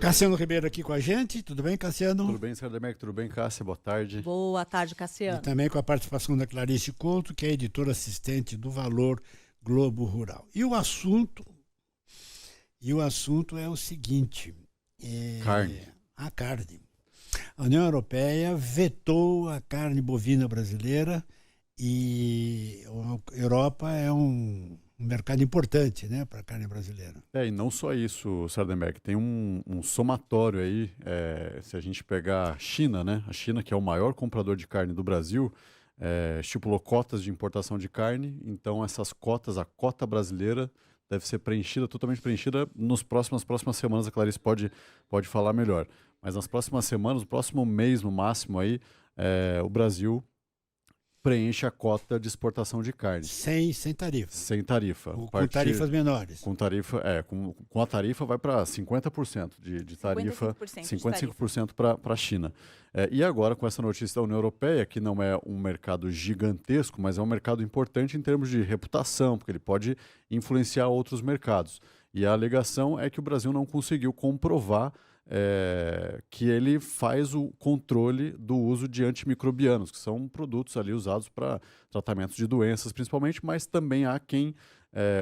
Cassiano Ribeiro aqui com a gente. Tudo bem, Cassiano? Tudo bem, Sardemeck? Tudo bem, Cássia? Boa tarde. Boa tarde, E Cassiano. também com a participação da Clarice Couto, que é editora assistente do Valor Globo Rural. E o assunto é o seguinte: Carne. A carne. A União Europeia vetou a carne bovina brasileira e a Europa é um mercado importante, né, para a carne brasileira. E não só isso, Sardenberg, tem um somatório aí, se a gente pegar a China, né, a China que é o maior comprador de carne do Brasil, estipulou cotas de importação de carne, então essas cotas, a cota brasileira deve ser preenchida, totalmente preenchida nas próximas semanas, a Clarice pode falar melhor, mas nas próximas semanas, no próximo mês no máximo aí, o Brasil preenche a cota de exportação de carne. Sem tarifa. Sem tarifa. Com tarifas menores. Com tarifa, com a tarifa vai para 50% de tarifa, 55% para a China. E agora com essa notícia da União Europeia, que não é um mercado gigantesco, mas é um mercado importante em termos de reputação, porque ele pode influenciar outros mercados. E a alegação é que o Brasil não conseguiu comprovar que ele faz o controle do uso de antimicrobianos, que são produtos ali usados para tratamentos de doenças principalmente, mas também há quem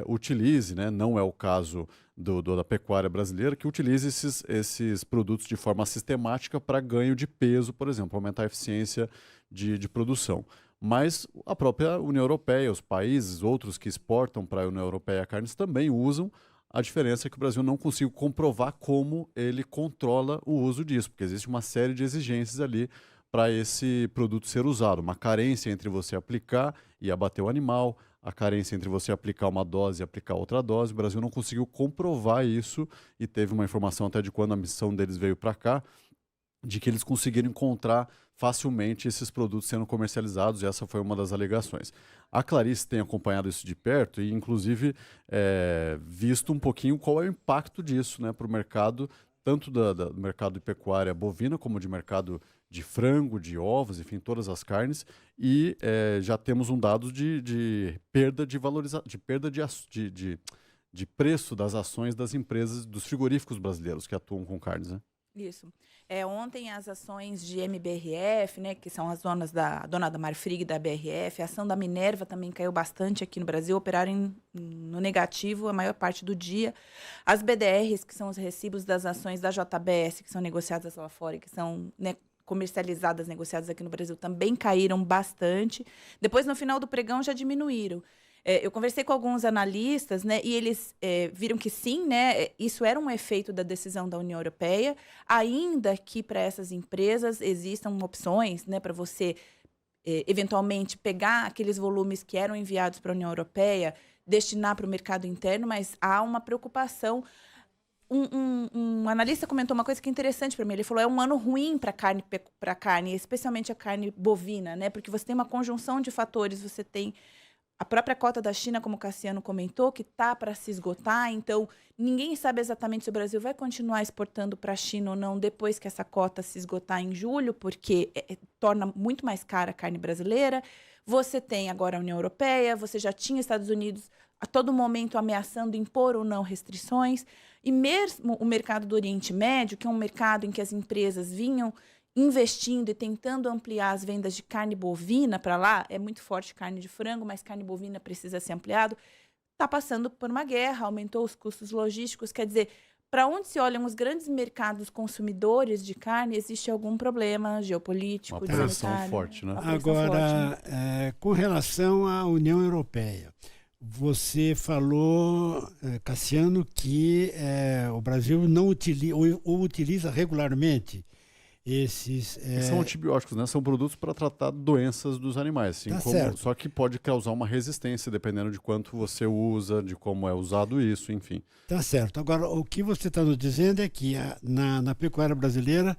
utilize, né? Não é o caso da pecuária brasileira, que utilize esses produtos de forma sistemática para ganho de peso, por exemplo, aumentar a eficiência de produção. Mas a própria União Europeia, os países, outros que exportam para a União Europeia carnes também usam. A diferença é que o Brasil não conseguiu comprovar como ele controla o uso disso, porque existe uma série de exigências ali para esse produto ser usado. Uma carência entre você aplicar e abater o animal, a carência entre você aplicar uma dose e aplicar outra dose. O Brasil não conseguiu comprovar isso e teve uma informação até de quando a missão deles veio para cá, de que eles conseguiram encontrar facilmente esses produtos sendo comercializados, e essa foi uma das alegações. A Clarice tem acompanhado isso de perto e, inclusive, visto um pouquinho qual é o impacto disso, né, para o mercado, tanto do mercado de pecuária bovina, como de mercado de frango, de ovos, enfim, todas as carnes, e já temos um dado de perda de valorização, de perda de preço das ações das empresas, dos frigoríficos brasileiros que atuam com carnes, né? Isso. Ontem as ações de MBRF, né, que são as donas da dona da Marfrig e da BRF, a ação da Minerva também caiu bastante aqui no Brasil, operaram no negativo a maior parte do dia. As BDRs, que são os recibos das ações da JBS, que são negociadas lá fora e que são, né, comercializadas, negociadas aqui no Brasil, também caíram bastante. Depois, no final do pregão, já diminuíram. Eu conversei com alguns analistas, né, e eles viram que sim, né, isso era um efeito da decisão da União Europeia, ainda que para essas empresas existam opções, né, para você eventualmente pegar aqueles volumes que eram enviados para a União Europeia, destinar para o mercado interno, mas há uma preocupação. Um analista comentou uma coisa que é interessante para mim. Ele falou: é um ano ruim para carne, especialmente a carne bovina, né, porque você tem uma conjunção de fatores, você tem a própria cota da China, como o Cassiano comentou, que está para se esgotar. Então, ninguém sabe exatamente se o Brasil vai continuar exportando para a China ou não depois que essa cota se esgotar em julho, porque torna muito mais cara a carne brasileira. Você tem agora a União Europeia, você já tinha Estados Unidos a todo momento ameaçando impor ou não restrições. E mesmo o mercado do Oriente Médio, que é um mercado em que as empresas vinham investindo e tentando ampliar as vendas de carne bovina para lá, é muito forte carne de frango, mas carne bovina precisa ser ampliado, está passando por uma guerra, aumentou os custos logísticos, quer dizer, para onde se olham os grandes mercados consumidores de carne, existe algum problema geopolítico, uma pressão forte, né? Agora, com relação à União Europeia, você falou, Cassiano, que o Brasil não utiliza regularmente esses... São antibióticos, né? São produtos para tratar doenças dos animais. Assim, só que pode causar uma resistência, dependendo de quanto você usa, de como é usado isso, enfim. Tá certo. Agora, o que você está nos dizendo é que na pecuária brasileira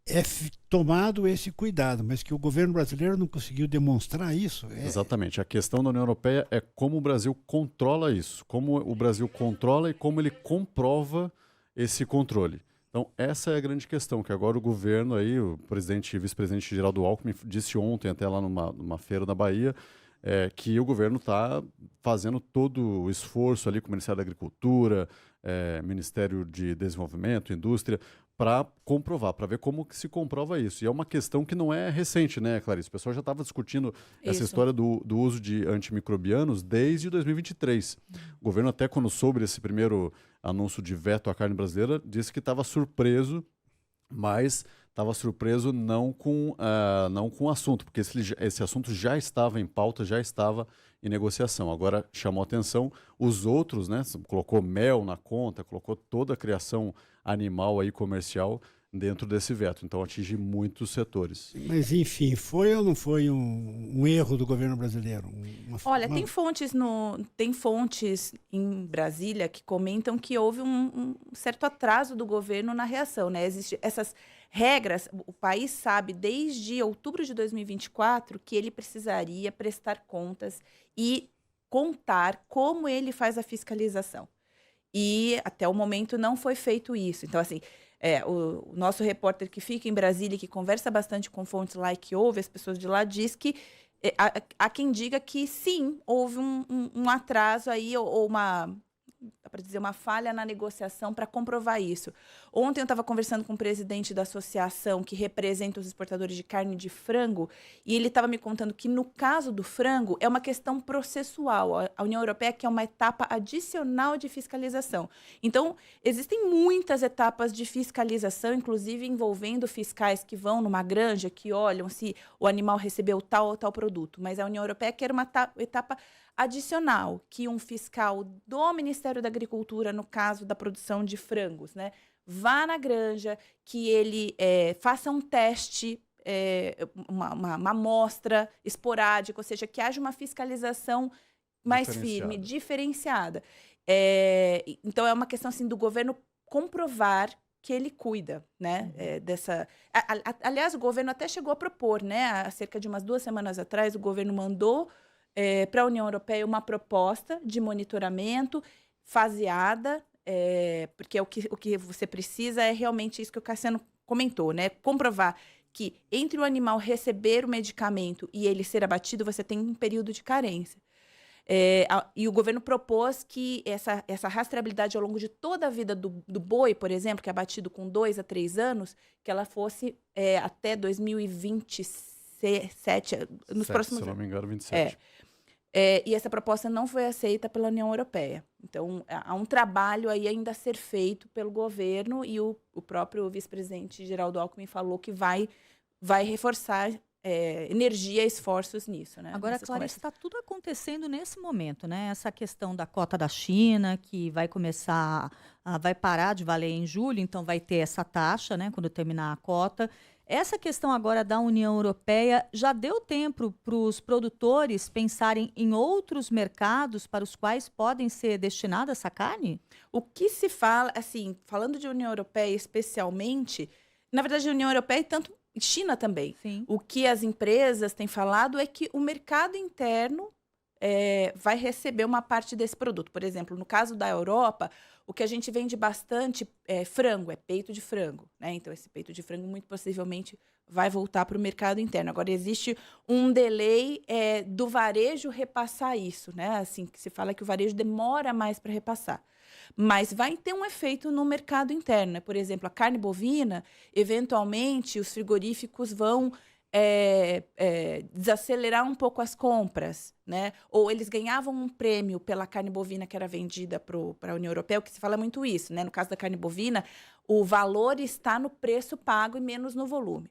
é tomado esse cuidado, mas que o governo brasileiro não conseguiu demonstrar isso. Exatamente. A questão da União Europeia é como o Brasil controla isso, como o Brasil controla e como ele comprova esse controle. Então, essa é a grande questão, que agora o governo, aí, o presidente e vice-presidente Geraldo Alckmin disse ontem, até lá numa feira na Bahia, que o governo está fazendo todo o esforço ali com o Ministério da Agricultura, Ministério de Desenvolvimento, Indústria, para comprovar, para ver como que se comprova isso. E é uma questão que não é recente, né, Clarice? O pessoal já estava discutindo essa história do uso de antimicrobianos desde 2023. O governo, até quando soube esse primeiro anúncio de veto à carne brasileira, disse que estava surpreso, mas estava surpreso não com o assunto, porque esse assunto já estava em pauta, já estava em negociação. Agora chamou atenção os outros, né? Colocou mel na conta, colocou toda a criação animal aí comercial dentro desse veto. Então atinge muitos setores. Mas enfim, foi ou não foi um erro do governo brasileiro? Olha, tem fontes em Brasília que comentam que houve um certo atraso do governo na reação, né? Existem essas regras, o país sabe desde outubro de 2024 que ele precisaria prestar contas e contar como ele faz a fiscalização. E até o momento não foi feito isso. Então, assim, o nosso repórter que fica em Brasília, que conversa bastante com fontes lá e que ouve as pessoas de lá, diz que há quem diga que sim, houve um atraso aí, ou para dizer, uma falha na negociação para comprovar isso. Ontem eu estava conversando com o presidente da associação que representa os exportadores de carne de frango e ele estava me contando que no caso do frango é uma questão processual. A União Europeia quer uma etapa adicional de fiscalização. Então, existem muitas etapas de fiscalização, inclusive envolvendo fiscais que vão numa granja, que olham se o animal recebeu tal ou tal produto. Mas a União Europeia quer uma etapa adicional, que um fiscal do Ministério da Agricultura, no caso da produção de frangos, né, vá na granja, que ele faça um teste, uma amostra esporádica, ou seja, que haja uma fiscalização mais firme, diferenciada. Então, é uma questão assim, do governo comprovar que ele cuida, né, dessa... Aliás, o governo até chegou a propor, né, há cerca de umas 2 semanas atrás, o governo mandou para a União Europeia uma proposta de monitoramento faseada, porque o que você precisa é realmente isso que o Cassiano comentou, né? Comprovar que entre o animal receber o medicamento e ele ser abatido, você tem um período de carência. E o governo propôs que essa rastreabilidade ao longo de toda a vida do boi, por exemplo, que é abatido com 2 a 3 anos, que ela fosse até 2027, nos próximos anos. Se não me engano, 27. E essa proposta não foi aceita pela União Europeia. Então, há um trabalho aí ainda a ser feito pelo governo e o próprio vice-presidente Geraldo Alckmin falou que vai reforçar energia e esforços nisso, né? Agora, Clarice, está tudo acontecendo nesse momento, né? Essa questão da cota da China, que vai vai parar de valer em julho, então vai ter essa taxa, né, quando terminar a cota. Essa questão agora da União Europeia já deu tempo para os produtores pensarem em outros mercados para os quais podem ser destinada essa carne? O que se fala, assim, falando de União Europeia especialmente, na verdade a União Europeia e tanto China também. Sim. O que as empresas têm falado é que o mercado interno vai receber uma parte desse produto. Por exemplo, no caso da Europa, o que a gente vende bastante é frango, é peito de frango, né? Então, esse peito de frango muito possivelmente vai voltar para o mercado interno. Agora, existe um delay do varejo repassar isso, né? Assim, que se fala que o varejo demora mais para repassar. Mas vai ter um efeito no mercado interno, né? Por exemplo, a carne bovina, eventualmente, os frigoríficos vão desacelerar um pouco as compras, né? Ou eles ganhavam um prêmio pela carne bovina que era vendida para a União Europeia, o que se fala muito isso, né? No caso da carne bovina, o valor está no preço pago e menos no volume.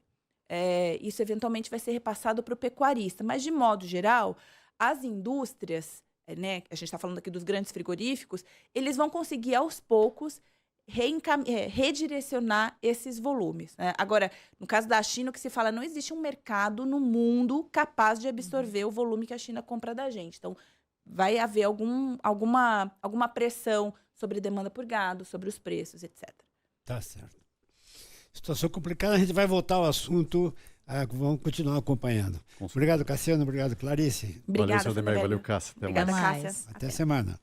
Isso eventualmente vai ser repassado para o pecuarista, mas de modo geral, as indústrias, né? A gente está falando aqui dos grandes frigoríficos, eles vão conseguir aos poucos redirecionar esses volumes, né? Agora, no caso da China, o que se fala, não existe um mercado no mundo capaz de absorver o volume que a China compra da gente. Então, vai haver alguma pressão sobre demanda por gado, sobre os preços, etc. Tá certo. Situação complicada, a gente vai voltar ao assunto, vamos continuar acompanhando. Obrigado, Cassiano, obrigado, Clarice. Obrigada, valeu, Cássia. Obrigada, Cássia. Até semana.